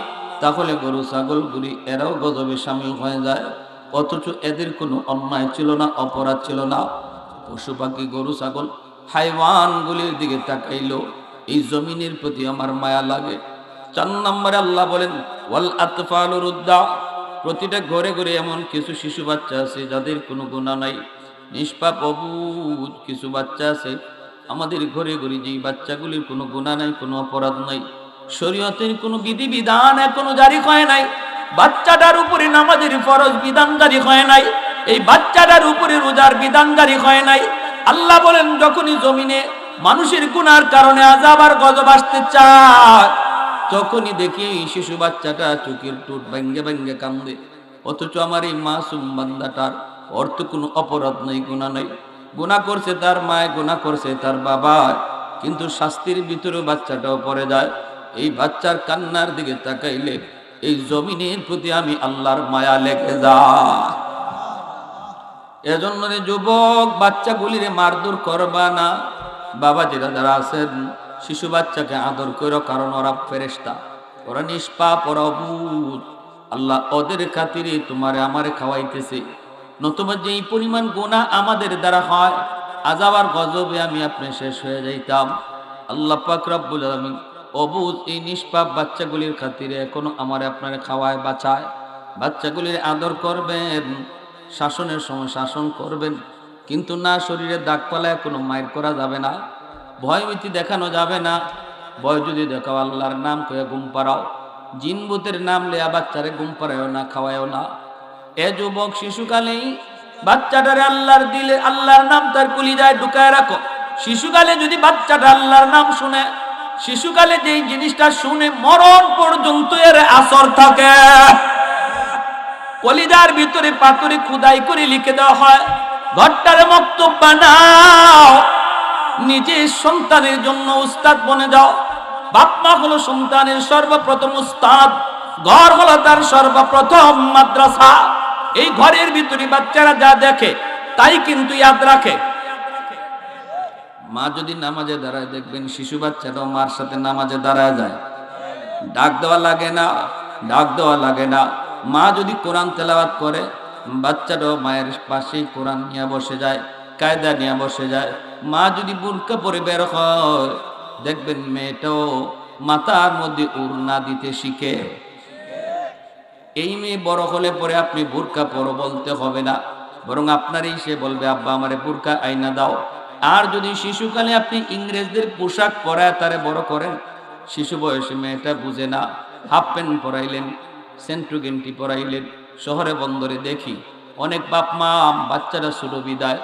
তাহলে গরু ছাগলগুলি এরাও গজবে শামিল হয়ে যায়, অথচ এদের কোনো অন্যায় ছিল না, অপরাধ ছিল না। পশু পাখি গরু ছাগল হাইওয়ানগুলির দিকে তাকাইলো এই জমিনের প্রতি আমার মায়া লাগে। 4 নম্বরে আল্লাহ বলেন, ওয়াল আতফালু রুদ্দা, প্রতিটা ঘরে ঘরে এমন কিছু শিশু বাচ্চা আছে যাদের কোনো গুনাহ নাই, নিষ্পাপ অবুঝ কিছু বাচ্চা আছে আমাদের ঘরে ঘরে, যেই বাচ্চাগুলির কোনো গুনাহ নাই, কোনো অপরাধ নাই, শরীয়তের কোনো বিধিবিধান এখনো জারি হয় নাই, বাচ্চাটার উপরে নামাজের ফরজ বিধান জারি হয় নাই, এই বাচ্চাটার উপরে রোজার বিধান জারি হয় নাই। আল্লাহ বলেন, যখনই জমিনে মানুষের গুনার কারণে আযাব আর গজব আসতে চায়, তখনই দেখি এই শিশু বাচ্চাটা চোখের ঠোঁট ভেঙ্গে ভেঙ্গে কান্দে, অথচ আমার এই মাসুম বান্দাটার অর্থ কোনো অপরাধ নাই, গুনাহ নাই। গুনাহ করছে তার মায়, গুনাহ করছে তার বাবা, কিন্তু শাস্তির ভিতরে বাচ্চাটাও পড়ে যায়। এই বাচ্চার কান্নার দিকে তাকাইলে এই জমিনের প্রতি আমি আল্লাহর মায়া লেগে যায়। এজন্য যুবক, বাচ্চাগুলিরে মারধর করবা না। বাবা যারা আছেন, শিশু বাচ্চাকে আদর করো, কারণ ওরা ফেরেশতা, ওরা নিষ্পাপ, ওরা অবুঝ। আল্লাহ ওদের খাতিরে তোমারে আমারে খাওয়াইতেছে। নতুবা যে এই পরিমাণ গুনাহ আমাদের দ্বারা হয়, আযাব আর গজবে আমি আপনি শেষ হয়ে যাইতাম। আল্লাহ পাক রব্বুল আলামিন অবুঝ এই নিষ্পাপ বাচ্চাগুলির খাতিরে এখনো আমারে আপনারে খাওয়ায়, বাঁচায়। বাচ্চাগুলির আদর করবেন, শাসনের সময় শাসন করবেন, কিন্তু না শরীরে দাগ পালায় কোনো মায়ের করা যাবে না, ভয়ভীতি দেখানো যাবে না। ভয় যদি দেখাও, আল্লাহর নাম কয়ে ঘুম পাড়াও, জিন ভূতের নাম লেয়া বাচ্চারে ঘুম পাড়ায়ও না, খাওয়ায়ও না। এ যুবক, শিশুকালেই বাচ্চাটারে আল্লাহর দিলে আল্লাহর নাম তার কলিজায় ঢুকায় রাখো। শিশুকালে যদি বাচ্চাটা আল্লাহর নাম শুনে, শিশুকালে যেই জিনিসটা শুনে মরণ পর্যন্ত এর আসর থাকে। কলিজার ভিতরে পাথরে খোদাই করে লিখে দেওয়া হয়, ঘরটারে মক্তব বানাও, নিজে সন্তানের জন্য উস্তাদ বনে যাও। বাপ মা হলো সন্তানের সর্বপ্রথম উস্তাদ, ঘর হলো তার সর্বপ্রথম মাদ্রাসা। এই ঘরের ভিতরে বাচ্চারা যা দেখে তাই কিন্তু ইয়াদ রাখে। মা যদি নামাজে দাঁড়ায়, দেখবেন শিশু বাচ্চাটাও মার সাথে নামাজে দাঁড়ায় যায়, ডাক দেওয়া লাগে না, ডাক দেওয়া লাগে না। মা যদি কোরআন তেলাওয়াত করে, বাচ্চাটাও মায়ের পাশেই কোরআন নিয়ে বসে যায়। কায়দা নিয়ে বসে যায়। মা যদি বুরকা পরে বের হয়, দেখবেন মেয়েটাও মাথার মধ্যে ওড়না দিতে শিখে। এই মেয়ে বড় হলে পরে আপনি বুরকা পরো বলতে হবে না, বরং আপনারই সে বলবে আব্বা আমারে বুরকা আইনা দাও। আর যদি শিশুকালে আপনি ইংরেজদের পোশাক পরায় তারে বড় করেন, শিশু বয়সে মেয়েটা বুঝে না, হাফ প্যান্ট পরাইলেন, সেন্ট্রু গেন্টি পরাইলেন। শহরে বন্দরে দেখি অনেক বাপ মা বাচ্চারা ছোট বিদায়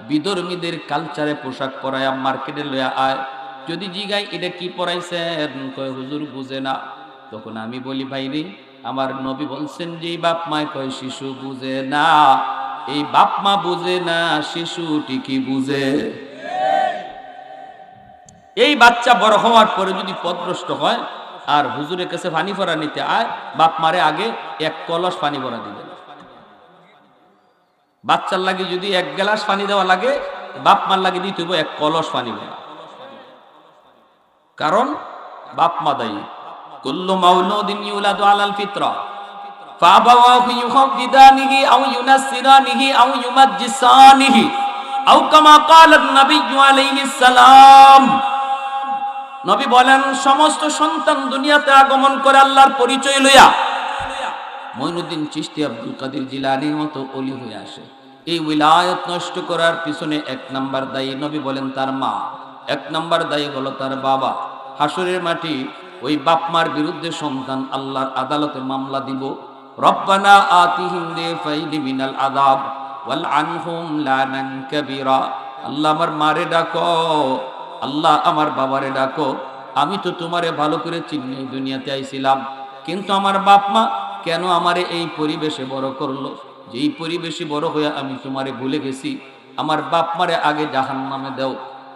বিধর্মীদের কালচারে পোশাক পরায় মার্কেটে লইয়া আয়। যদি জিগাই এটা কি পরাইছেন, কয় হুজুর বুঝে না। তখন আমি বলি ভাই রে, আমার নবী বলছেন যে বাপ মায় কয় শিশু বুঝে না, এই বাপ মা বুঝে না, শিশু ঠিকই বুঝে। এই বাচ্চা বড় হওয়ার পরে যদি পথভ্রষ্ট হয় আর হুজুরের কাছে পানি ভরা নিতে আয়, বাপ মারে আগে এক কলস পানি ভরা দিবেন। বাচ্চার লাগে যদি এক গ্লাস পানি দেওয়া লাগে, বাপ মার লাগে দিতে হইব এক কলস পানি ভরা। কারণ বাপ মা দায়ী। কুল্লু মাউলুদিন ইউলাদু আলাল ফিতরা ফাআবাওয়াহু ইউহাব্বিদানিহি আও ইউনাসসিরানিহি আও ইউমাজ্জিসানিহি আও কামা ক্বালা নবিয়্যু আলাইহিস সালাম। নবী বলেন, সমস্ত সন্তান দুনিয়াতে আগমন করে আল্লাহর পরিচয় লইয়া মঈনুদ্দিন চিশতি আব্দুল কাদের জিলানীর মতো ওলি হয়ে আসে। এই উলায়াত নষ্ট করার পিছনে এক নাম্বার দায়ী নবী বলেন তার মা, এক নাম্বার দায়ী হলো তার বাবা। হাসরের মাটি ওই বাপ মার বিরুদ্ধে সন্তান আল্লাহর আদালতে মামলা দিব। রব্বানা আতিহিম দিফাইনি মিনাল আযাব ওয়াল আনহুম লানান কাবীরা। আল্লাহ আমার মারে ডাকো, আল্লাহ আমার বাবারে ডাকো। আমি তো তোমারে ভালো করে চিনি, দুনিয়াতে আইছিলাম, কিন্তু আমার বাপ মা কেন আমারে এই পরিবেশে বড় করলো, যেই পরিবেশে বড় হয়ে আমি তোমারে ভুলে গেছি। আমার বাপ মারে আগে জাহান্নামে দাও,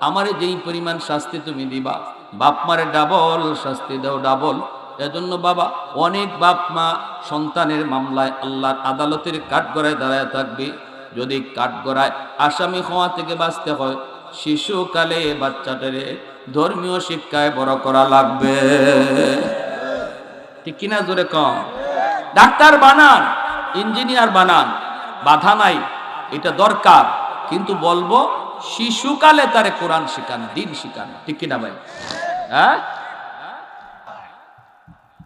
আমারে যেই পরিমাণ শাস্তি তুমি দিবা, বাপ মারে ডাবল শাস্তি দাও, ডাবল। এজন্য বাবা, অনেক বাপ মা সন্তানের মামলায় আল্লাহর আদালতের কাঠগড়ায় দাঁড়ায় থাকবে। যদি কাঠগড়ায় আসামি হওয়া থেকে বাঁচতে হয়, শিশুকালে বাচ্চাটারে ধর্মীয় শিক্ষায় বড় করা লাগবে। ঠিক কিনা জোরে কম? ডাক্তার বানান, ইঞ্জিনিয়ার বানান, বাধা নাই, এটা দরকার, কিন্তু বলবো শিশুকালে তারে কোরআন শিখান, দিন শিখান। ঠিক কিনা ভাই? হ্যাঁ,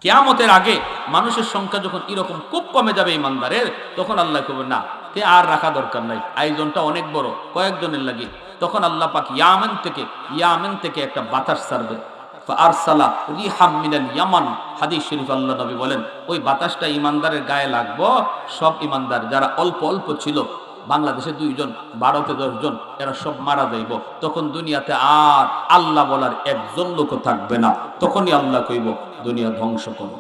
কিয়ামতের আগে মানুষের সংখ্যা যখন এরকম খুব কমে যাবে ইমানদারের, তখন আল্লাহ কবে না তে আর রাখা দরকার নাই, আয়োজনটা অনেক বড়, কয়েকজনের লাগে। তখন আল্লাহ পাক ইয়ামেন থেকে একটা বাতাস ছাড়বে। ফাআরসালা রিহাম মিনাল ইয়ামান, হাদিস শরীফ আল্লাহ নবী বলেন, ওই বাতাসটা ইমানদারের গায়ে লাগবো। সব ইমানদার যারা অল্প অল্প ছিল, বাংলাদেশে 2 জন, ভারতে 10 জন, এরা সব মারা যাইব। তখন দুনিয়াতে আর আল্লাহ বলার একজন লোক থাকবে না। তখনই আল্লাহ কইব দুনিয়া ধ্বংস করো।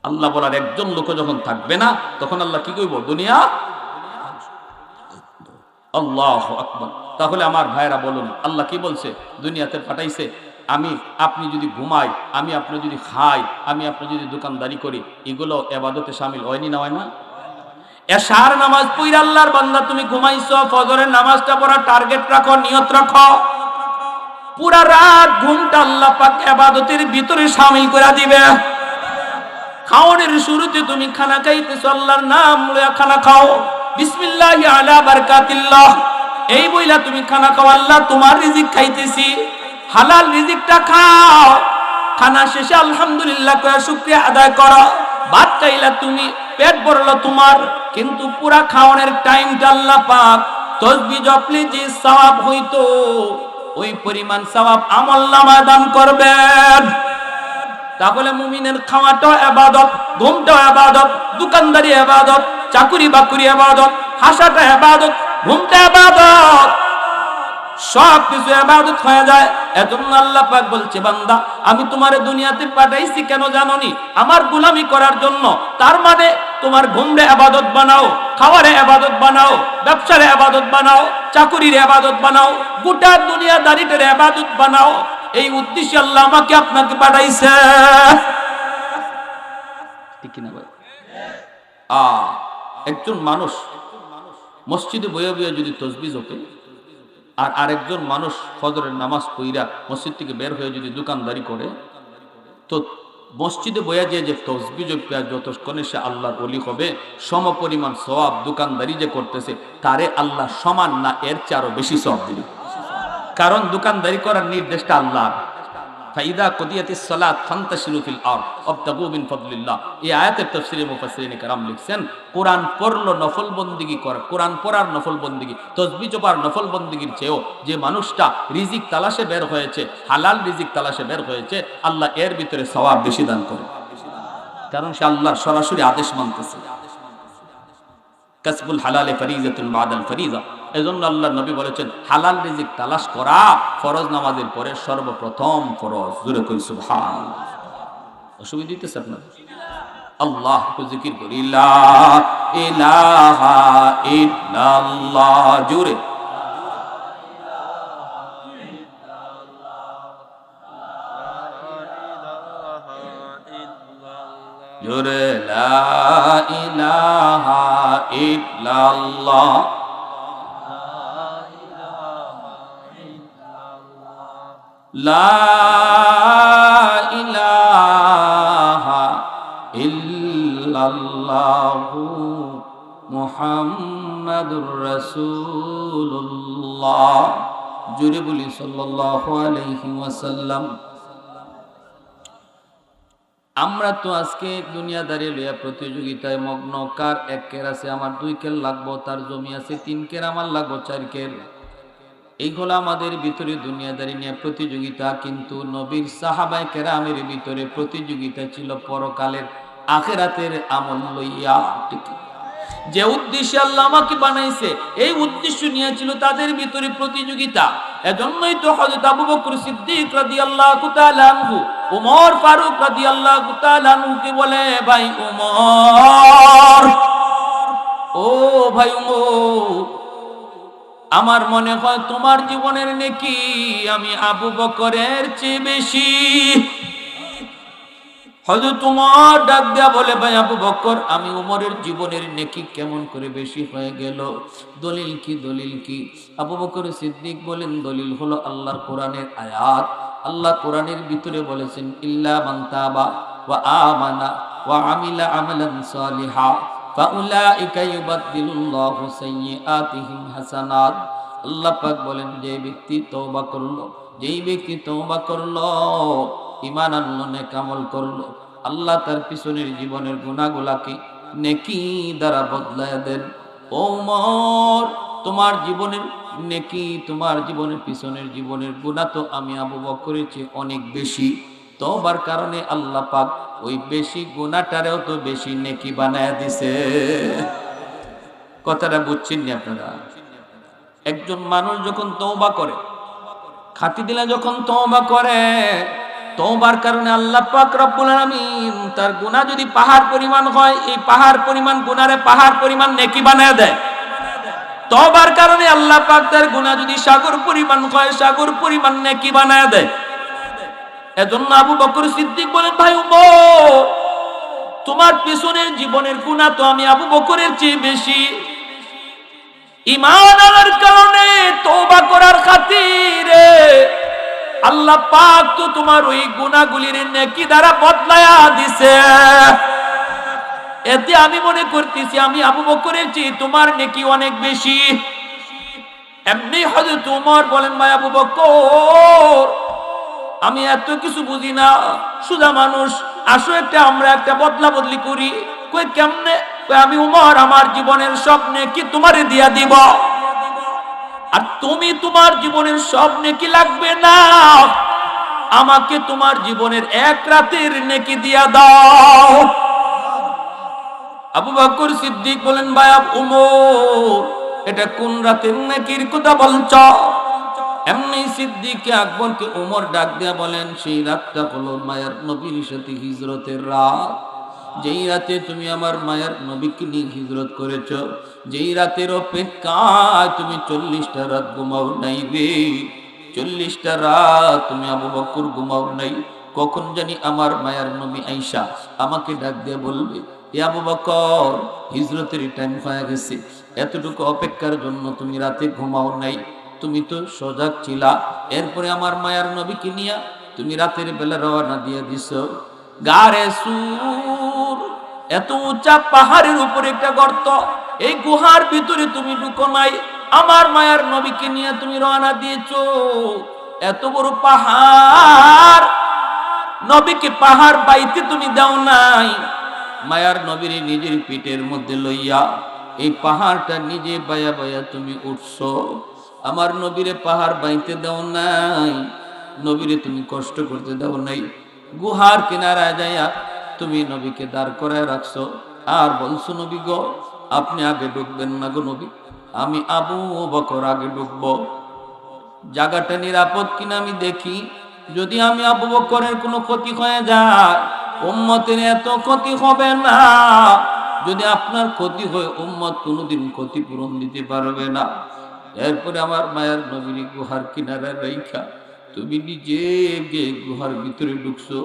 আল্লাহ বলার একজন লোক যখন থাকবে না, তখন আল্লাহ কি কইব? দুনিয়া। আল্লাহু আকবার। তাহলে আমার ভাইরা বলুন, আল্লাহ কি বলছে? দুনিয়াতে পাঠাইছে আমি আপনি যদি ঘুমাই, আমি আপনি যদি খাই, আমি আপনি যদি দোকানদারি করি, এগুলো ইবাদতে শামিল হয়নি না? হয় না? এশার নামাজ পড়ে আল্লাহর বান্দা তুমি ঘুমাইছো, ফজরের নামাজটা পড়া টার্গেট রাখো, নিয়ত রাখো, পুরা রাত ঘুমটা আল্লাহ পাক ইবাদতের ভিতরে শামিল করে দিবে। খাওয়ানোর শুরুতে তুমি খানা খাইতেছো, আল্লাহর নাম লইয়া খানা খাও, বিসমিল্লাহি আলা বারাকাতিল্লাহ এই বইলা তুমি খানা খাও, আল্লাহ তোমার রিজিক খাইতেছি, হালাল রিজিকটা খাও। খানা শেষে আলহামদুলিল্লাহ কয়ে শুকরিয়া আদায় করো। ভাত খাইলা তুমি, পেট ভরলো তোমার, কিন্তু পুরা খাওয়ানোর টাইমটা আল্লাহ পাক তাসবিহ জপলে যে সওয়াব হইতো, ওই পরিমাণ সওয়াব আমলনামায় দান করবেন। তাহলে মুমিনের খাওয়াটাও ইবাদত, ঘুমটাও ইবাদত, দোকানদারি ইবাদত, চাকরি বাকরি ইবাদত, হাসাটা ইবাদত, ঘুমটা ইবাদত, সব কিছু ইবাদত হয়ে যায়। এজন্য আল্লাহ পাক বলছে, বান্দা আমি তোমারে দুনিয়াতে পাঠাইছি কেন জানোনি? আমার গোলামি করার জন্য। তার মানে তোমার ঘুমরে ইবাদত বানাও, খাওয়ারে ইবাদত বানাও, ব্যবসারে ইবাদত বানাও, চাকরির ইবাদত বানাও, গোটা দুনিয়াদারিটার ইবাদত বানাও। এই উদ্দেশ্যে আল্লাহ আমাকে আপনাকে পাঠাইছে। ঠিক কি না ভাই? একজন মানুষ মসজিদে বইয়া বইয়া যদি তাসবিহ জপে, আর আরেকজন মানুষ ফজরের নামাজ পড়া মসজিদ থেকে বের হয়ে যদি দোকানদারি করে, তো মসজিদে বয়া যে তসবিহ জপা যতক্ষণে সে আল্লাহর ওলি হবে, সমপরিমাণ সওয়াব দোকানদারি যে করতেছে তারে আল্লাহ সমান না এর চেয়ে আরো বেশি সওয়াব দিবে। কারণ দোকানদারি করার নির্দেশটা আল্লাহ। ফাইদা কুদিয়াতিস সালাত ফান্তাশিরু ফিল আরদ ওয়াবতাগু মিন ফাদলিল্লাহ। এই আয়াতের তাফসীরে মুফাসসিরিন কেরাম লিখছেন, কোরআন পড়লো নফল বন্দেগী করা, কোরআন পড়ার নফল বন্দেগী, তাসবিহ জপার নফল বন্দেগীর চেয়েও যে মানুষটা রিজিক তালাশে বের হয়েছে, হালাল রিজিক তালাশে বের হয়েছে, আল্লাহ এর ভিতরে সওয়াব বেশি দান করে। কারণ সে আল্লাহর সরাসরি আদেশ মানতেছে। কাসবুল হালালে ফরিজাতুন বাদাল ফরিজা। এজন্য আল্লাহর নবী বলেছেন, হালাল রিজিক তালাশ করা ফরজ নামাজের পরে সর্বপ্রথম ফরজ। জোরে কই সুবহানাল্লাহ। অসুবিধা হইতেছে আপনার? আল্লাহ জিকির করি, লা ইলাহা ইল্লাল্লাহ। জোরে জোরে লা ইলাহা ইল্লাল্লাহ। লা ইলাহা ইল্লাল্লাহু মুহাম্মাদুর রাসূলুল্লাহ। জোরে বলি সাল্লাল্লাহু আলাইহি ওয়াসাল্লাম। আমরা তো আজকে দুনিয়াদারি লইয়া প্রতিযোগিতায় মগ্ন। কার 1 কের আছে, আমার 2 কের লাগবো, তার জমি আছে 3 কের, আমার লাগবো 4 কের। এইগুলো আমাদের ভিতরে দুনিয়াদারি নিয়ে প্রতিযোগিতা। কিন্তু নবীর সাহাবায়ে কেরামের ভিতরে প্রতিযোগিতা ছিল পরকালের আখিরাতের আমল লইয়া। ঠিক যে উদ্দেশ্যে আল্লাহ আমাকে বানাইছে, এই উদ্দেশ্য নিয়ে ছিল তাদের ভিতরে প্রতিযোগিতা। এজন্যই তো হযরত আবু বকর সিদ্দিক রাদিয়াল্লাহু তাআলা আনহু ওমর ফারুক রাদিয়াল্লাহু তাআলা আনহুকে বলে, ভাই ওমর, ও ভাই ওমর, আমার মনে হয় তোমার জীবনের নেকি আমি আবু বকরের চেয়ে বেশি। হযরত ওমর ডাক দেয়া বলে, ভাই আবু বকর, আমি ওমরের জীবনের নেকি কেমন করে বেশি হয়ে গেল? দলিল কি, দলিল কি? আবু বকর সিদ্দিক বলেন, দলিল হলো আল্লাহর কোরআনের আয়াত। আল্লাহ কোরআনের ভিতরে বলেছেন, ইল্লা মান তাবা ওয়া আমানা ওয়া আমিলা আমালান সালিহা ফাউলাইকা ইউবাদদিলুল্লাহু সাইয়্যাতিহিম হাসানাত। আল্লাহ পাক বলেন, যে ব্যক্তি তওবা করলো, যেই ব্যক্তি তওবা করলো, ঈমান আনলো, নেক আমল করলো, আল্লাহ তার পিছনের জীবনের গুনাহগুলোকে নেকি দ্বারা বদলায় দেন। ওমর, তোমার জীবনের নেকি, তোমার জীবনের পিছনের জীবনের গুনাহ তো আমি আবু বকরের চেয়ে অনেক বেশি। তওবার কারণে আল্লাহ পাক ওই বেশি গুনাহটারেও তো বেশি নেকি বানায় দিছে। কথাটা বুঝছেন নি আপনারা? একজন মানুষ যখন তওবা করে, খাঁটি দিলে যখন তওবা করে, তওবার কারণে আল্লাহ পাক রব্বুল আলামিন তার গুনাহ যদি পাহাড় পরিমাণ হয়, এই পাহাড় পরিমাণ গুনারে পাহাড় পরিমাণ নেকি বানায় দেয়। তওবার কারণে আল্লাহ পাক তার গুনাহ যদি সাগর পরিমাণ হয়, সাগর পরিমাণ নেকি বানায় দেয়। এজন্য আবু বকর সিদ্দিক বলেন, ভাই ওমর, তোমার পিছনের জীবনের গুনাহ তো আমি আবু বকরের চেয়ে বেশি। ঈমান আনার কারণে, তওবা করার খাতিরে আল্লাহ পাক তো তোমার ওই গুনাহগুলির নেকি দ্বারা বদলায়া দিছে। এতে আমি মনে করতেছি আমি আবু বকরের চেয়ে তোমার নেকি অনেক বেশি। এমনি হযরত ওমর বলেন, ভাই আবু বকর, আমি এত কিছু বুঝি না, সুদা মানুষ, আসো আমরা একটা বদলা বদলি করি। কই কেমনে? কই আমি ওমর আমার জীবনের সব নেকি তোমারে দিয়া দিব, আর তুমি তোমার জীবনের সব নেকি লাগবে না, আমাকে তোমার জীবনের 1 রাতের নেকি দিয়া দাও। আবু বকর সিদ্দিক বলেন, ভাই ওমর, এটা কোন রাতের নেকির কথা বলছ? এমনি সিদ্দিক আকবরকে ওমর ডাক দিয়া বলেন, সেই রাতটা হলো মায়ের নবীর সাথে হিজরতের রাত। যেই রাতে তুমি আমার মায়ের নবীকে নিয়ে হিজরত করেছ, যেই রাতের অপেক্ষায় তুমি 40টা রাত ঘুমাও নাই রে, 40টা রাত তুমি আবু বকর ঘুমাও নাই। কখন জানি আমার মায়ের নবী আয়েশা আমাকে ডাক দিয়ে বলবে, এ আবু বকর, হিজরতের টাইম হয়ে গেছে, এতটুকু অপেক্ষার জন্য তুমি রাতে ঘুমাও নাই, তুমি তো সজাগ ছিলা। এরপরে আমার মায়ার নবীকে নিয়ে তুমি রাতের বেলা রওনা দিয়ে দিছো। গারে সুর, এত উঁচা পাহাড়ের উপরে একটা গর্ত, এই গুহার ভিতরে তুমি ঢুকো নাই, আমার মায়ার নবীকে নিয়ে তুমি রওনা দিয়েছো। এত বড় পাহাড়, নবীকে পাহাড় বাইতে তুমি দাও নাই। মায়ার নবীর নিজের পিঠের মধ্যে লইয়া এই পাহাড়টা নিজে বায়া বায়া তুমি উঠছো। আমার নবীরে পাহাড় বাইতে দাও নাই, নবীরে তুমি কষ্ট করতে দাও নাই। গুহার কিনারায় যাইয়া তুমি নবীকে দাঁড় করায় রাখছো, আর বলছো নবী গো আপনি আগে ঢুকবেন না গো নবী, আমি আবু বকর আগে ঢুকবো। জায়গাটা নিরাপদ কিনা আমি দেখি, যদি আমি আবু বকরের কোনো ক্ষতি হয়ে যায়, উম্মতের এত ক্ষতি হবে না। যদি আপনার ক্ষতি হয়, উম্মত কোনোদিন ক্ষতিপূরণ দিতে পারবে না। এরপরে আমার মায়ের নবীর গুহার কিনারে রেখা তুমি নিজে গিয়ে গুহার ভিতরে ঢুকছো।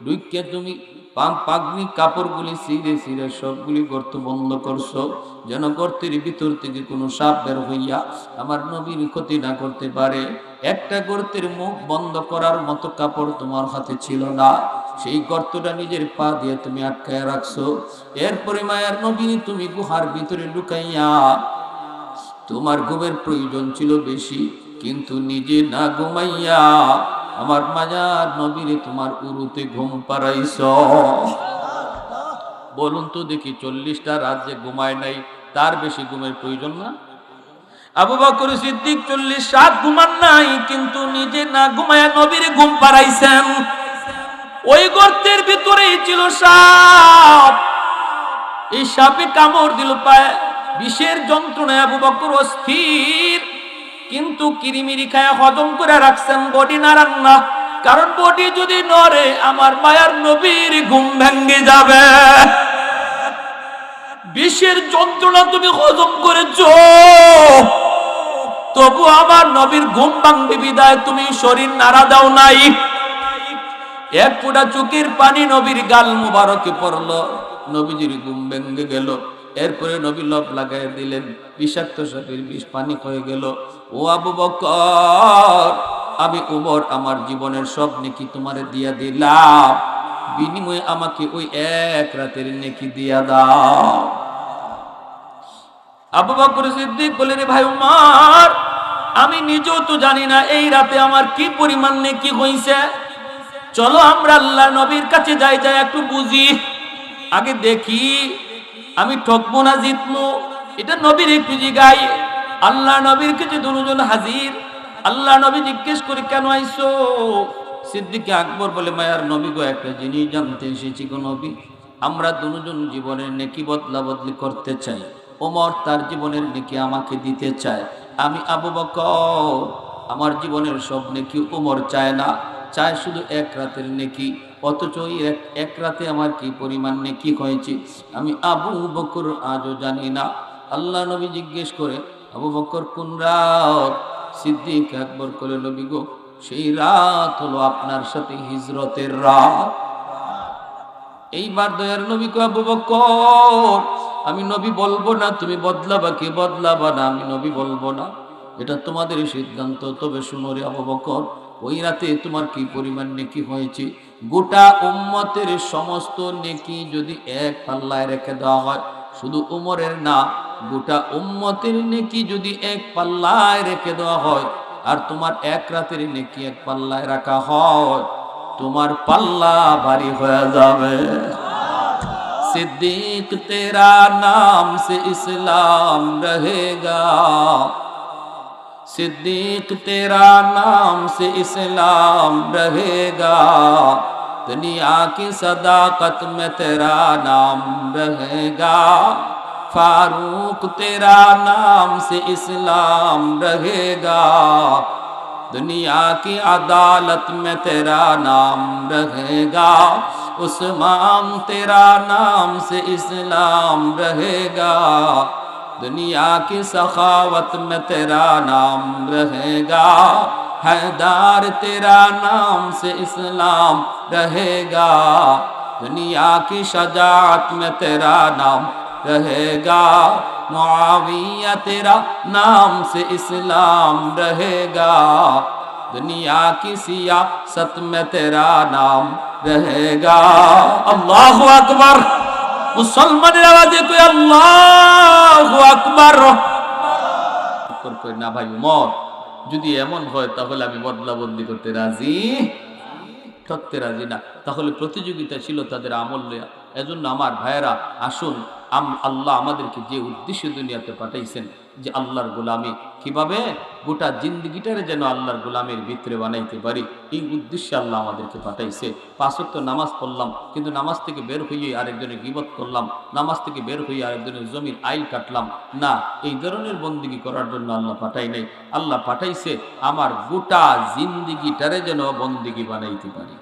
ঢুকে তুমি পাগনি কাপড়গুলি ছিঁড়ে ছিঁড়ে সবগুলি গর্ত বন্ধ করছো, যেন গর্তের ভিতর থেকে কোনো সাপ বের হইয়া আমার নবীর ক্ষতি না করতে পারে। একটা গর্তের মুখ বন্ধ করার মতো কাপড় তোমার হাতে ছিল না, সেই গর্তটা নিজের পা দিয়ে তুমি আটকায় রাখছো। এরপরে মায়ার নবী তুমি গুহার ভিতরে লুকাইয়া, তোমার ঘুমের প্রয়োজন ছিল বেশি, কিন্তু নিজে না ঘুমাইয়া আমার মায়ার নবীরে তোমার উরুতে ঘুম পাড়াইছ। বলুন তো দেখি, 40টা রাত যে ঘুমায় নাই, তার বেশি ঘুমের প্রয়োজন না? আবু বকর সিদ্দিক 40 রাত ঘুমান নাই, কিন্তু নিজে না ঘুমায়া নবীরে ঘুম পাড়াইছেন। ওই গর্তের ভিতরেই ছিল সাপ, এই সাপে কামড় দিল পায়ে, বিষের যন্ত্রণায় আবু বকর অস্থির, কিন্তু কিরিমিরি খায়া হজম করে রাখছেন, বডি নাড়ান না, কারণ বডি যদি নড়ে আমার মায়ার নবীর ঘুম ভেঙে যাবে। বিষের যন্ত্রণা তুমি হজম করেছো, তবু আমার নবীর ঘুম ভাঙবে বিদায় তুমি শরীর নাড়া দাও নাই। এক ফোঁটা চোখের পানি নবীর গাল মুবারকে পড়লো, নবীজির ঘুম ভেঙে গেল। এরপরে নবী লব লাগাই দিলেন, বিষাক্ত সাপের বিষ পানি হয়ে গেল। ও আবু বকর, আমি উমর আমার জীবনের সব নেকি তোমারে দিয়া দিলাম, বিনিময়ে আমাকে ওই এক রাতের নেকি দিয়া দাও। আবু বকর সিদ্দিক বলে, রে ভাই উমর, আমি নিজেও তো জানি না এই রাতে আমার কি পরিমাণ নেকি হইছে, চলো আমরা আল্লাহ নবীর কাছে যাই, যাই একটু বুঝি, আগে দেখি আমি ঠকবো না জিতবো। এটা নবীর একটু জিগাই। আল্লাহ নবীর কাছে দুজন হাজির। আল্লাহ নবী জিজ্ঞেস করে, কেন আইছো? সিদ্দিক আকবর বলে, মায়ার নবী গো, একটা জিনিস জানতে এসেছি গো নবী, আমরা দুজন জীবনের নেকি বদলা বদলি করতে চাই। ওমর তার জীবনের নেকি আমাকে দিতে চায়, আমি আবু বকর আমার জীবনের সব নেকি ওমর চায় না, চায় শুধু এক রাতের নেকি। অথচ এক রাতে আমার কি পরিমাণ নেকি হয়েছে আমি আবু বকর আজও জানি না। আল্লাহ নবী জিজ্ঞেস করে, আবু বকর কোন রাত? সিদ্দিক আকবর করে, নবী গো, সেই রাত হলো আপনার সাথে হিজরতের রাত। এইবার দয়ার নবী কো, আবু বকর আমি নবী বলবো না, তুমি বদলাবা কি বদলাবা না, আমি নবী বলবো না, এটা তোমাদের সিদ্ধান্ত। তবে শুনো রে আবু বকর, ওই রাতে তোমার কি পরিমাণ নেকি হয়েছে, গোটা উম্মতের সমস্ত নেকি যদি এক পাল্লায় রেখে দেওয়া হয়, শুধু উমরের না, গোটা উম্মতের নেকি যদি এক পাল্লায় রেখে দেওয়া হয়, আর তোমার এক রাতের নেকি এক পাল্লায় রাখা হয়, তোমার পাল্লা ভারী হয়ে যাবে। सिद्दीक तेरा नाम से इस्लाम रहेगा, सिद्दीक तेरा नाम से इस्लाम रहेगा, दुनिया की सदाकत में तेरा नाम रहेगा, फारूक तेरा नाम से इस्लाम रहेगा, दुनिया की अदालत में तेरा नाम रहेगा, उस्मान तेरा नाम से इस्लाम रहेगा, दुनिया की सखावत में तेरा नाम रहेगा, हैदर तेरा नाम से इस्लाम रहेगा, दुनिया की शजाअत में तेरा नाम रहेगा, मुआविया तेरा नाम से इस्लाम रहेगा, दुनिया की सियासत में तेरा नाम रहेगा। अल्लाहु আকবার। মুসলমানের আওয়াজে কই আল্লাহু আকবার। কই না ভাই উমর, যদি এমন হয় তাহলে আমি বদলা বদলি করতে রাজি, করতে রাজি না। তাহলে প্রতিযোগিতা ছিল তাদের আমল নেয়া। এজন্য আমার ভাইয়েরা আসুন, আল্লাহ আমাদেরকে যে উদ্দেশ্যে দুনিয়াতে পাঠাইছেন, যে আল্লাহর গোলামি কিভাবে গোটা জিন্দগিটারে যেন আল্লাহর গোলামের ভিতরে বানাইতে পারি, এই উদ্দেশ্যে আল্লাহ আমাদেরকে পাঠাইছে। 5 ওয়াক্ত নামাজ পড়লাম, কিন্তু নামাজ থেকে বের হয়ে আরেকজনের গীবত করলাম, নামাজ থেকে বের হয়ে আরেকজনের জমির আইল কাটলাম না, এই ধরনের বন্দেগী করার জন্য আল্লাহ পাঠাই নাই। আল্লাহ পাঠাইছে আমার গোটা জিন্দগিটারে যেন বন্দেগী বানাইতে পারি।